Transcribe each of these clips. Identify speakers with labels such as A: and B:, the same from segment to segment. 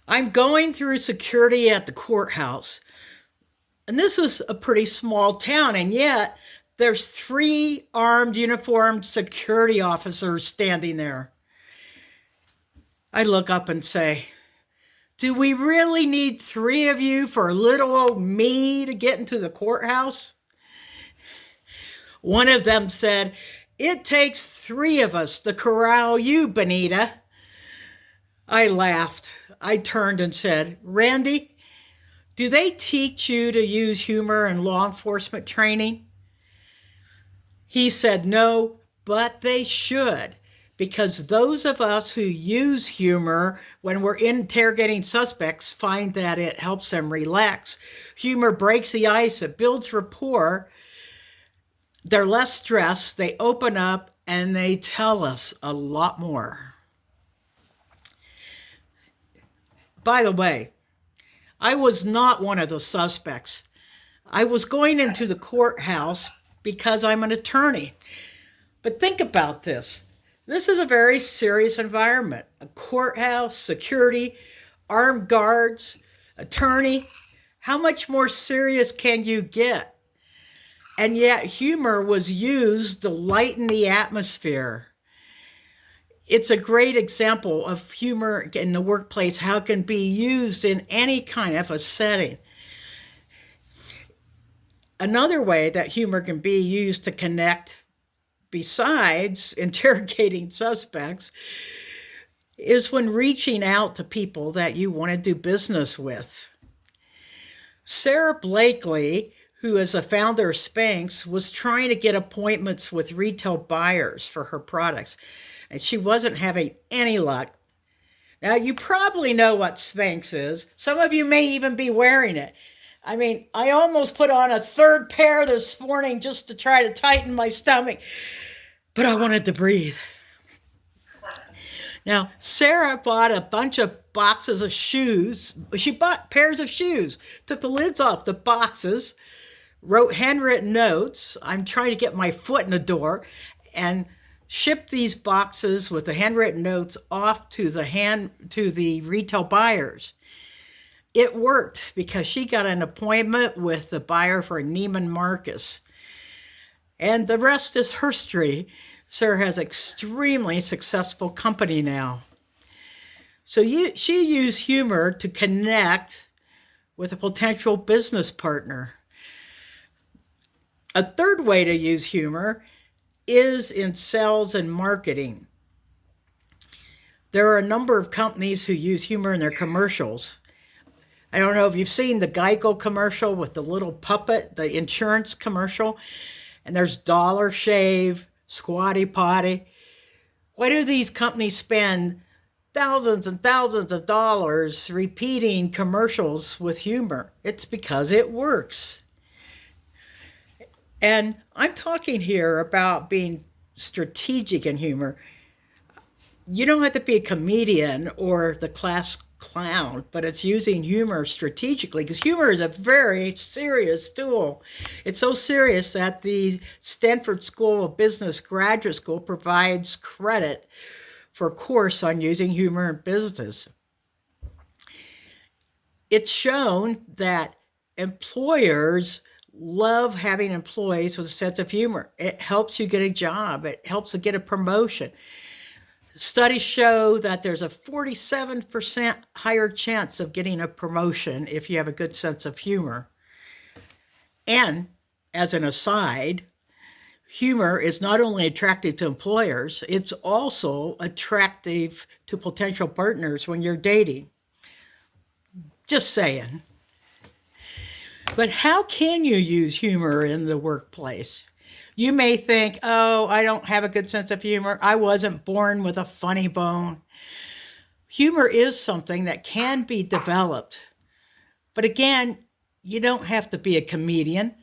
A: I'm going through security at the courthouse, and this is a pretty small town, and yet there's three armed, uniformed security officers standing there. I look up and say, do we really need three of you for little old me to get into the courthouse? One of them said, it takes three of us to corral you, Benita. I laughed. I turned and said, Randy, do they teach you to use humor in law enforcement training? He said, no, but they should, because those of us who use humor when we're interrogating suspects find that it helps them relax. Humor breaks the ice, it builds rapport. They're less stressed, they open up, and they tell us a lot more. By the way, I was not one of the suspects. I was going into the courthouse because I'm an attorney. But think about this. This is a very serious environment. A courthouse, security, armed guards, attorney. How much more serious can you get? And yet humor was used to lighten the atmosphere. It's a great example of humor in the workplace, how it can be used in any kind of a setting. Another way that humor can be used to connect, besides interrogating suspects, is when reaching out to people that you want to do business with. Sarah Blakely, who is a founder of Spanx, was trying to get appointments with retail buyers for her products, and she wasn't having any luck. Now, you probably know what Spanx is. Some of you may even be wearing it. I mean, I almost put on a third pair this morning just to try to tighten my stomach, but I wanted to breathe. Now, Sarah bought a bunch of boxes of shoes. She bought pairs of shoes, took the lids off the boxes, wrote handwritten notes. I'm trying to get my foot in the door, and shipped these boxes with the handwritten notes off to the retail buyers. It worked because she got an appointment with the buyer for Neiman Marcus. And the rest is history. Sarah has an extremely successful company now. So she used humor to connect with a potential business partner. A third way to use humor is in sales and marketing. There are a number of companies who use humor in their commercials. I don't know if you've seen the Geico commercial with the little puppet, the insurance commercial, and there's Dollar Shave, Squatty Potty. Why do these companies spend thousands and thousands of dollars repeating commercials with humor? It's because it works. And I'm talking here about being strategic in humor. You don't have to be a comedian or the class clown, but it's using humor strategically, because humor is a very serious tool. It's so serious that the Stanford School of Business graduate school provides credit for a course on using humor in business. It's shown that employers love having employees with a sense of humor. It helps you get a job. It helps you get a promotion. Studies show that there's a 47% higher chance of getting a promotion if you have a good sense of humor. And as an aside, humor is not only attractive to employers, it's also attractive to potential partners when you're dating. Just saying. But how can you use humor in the workplace? You may think, oh, I don't have a good sense of humor. I wasn't born with a funny bone. Humor is something that can be developed. But again, you don't have to be a comedian.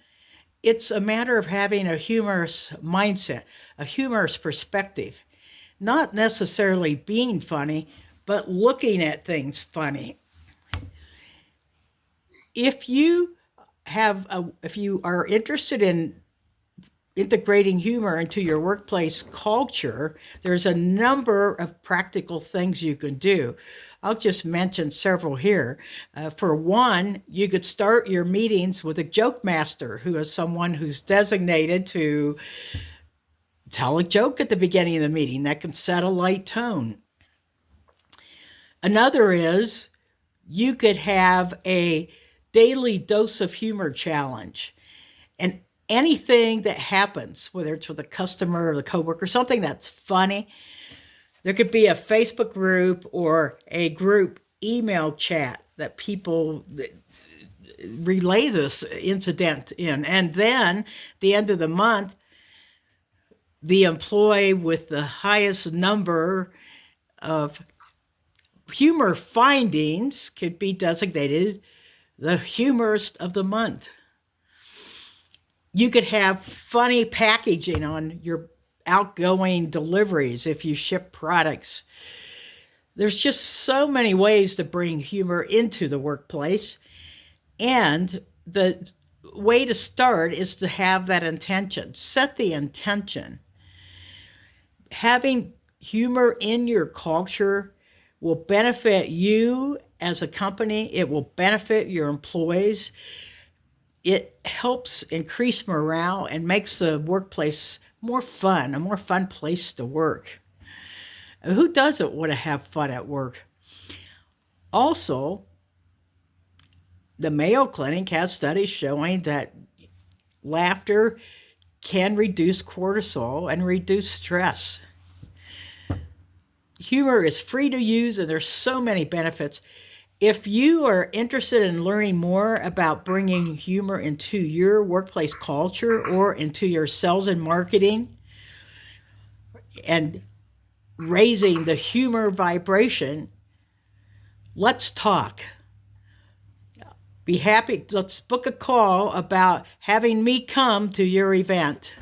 A: It's a matter of having a humorous mindset, a humorous perspective. Not necessarily being funny, but looking at things funny. If you are interested in integrating humor into your workplace culture, there's a number of practical things you can do. I'll just mention several here. For one, you could start your meetings with a joke master, who is someone who's designated to tell a joke at the beginning of the meeting that can set a light tone. Another is you could have a daily dose of humor challenge. And anything that happens, whether it's with a customer or the coworker, something that's funny, there could be a Facebook group or a group email chat that people relay this incident in. And then the end of the month, the employee with the highest number of humor findings could be designated the humorist of the month. You could have funny packaging on your outgoing deliveries if you ship products. There's just so many ways to bring humor into the workplace. And the way to start is to have that intention. Set the intention. Having humor in your culture will benefit you as a company. It will benefit your employees. It helps increase morale and makes the workplace more fun, a more fun place to work. Who doesn't want to have fun at work? Also, the Mayo Clinic has studies showing that laughter can reduce cortisol and reduce stress. Humor is free to use, and there's so many benefits. If you are interested in learning more about bringing humor into your workplace culture or into your sales and marketing and raising the humor vibration, let's talk. Be happy. Let's book a call about having me come to your event.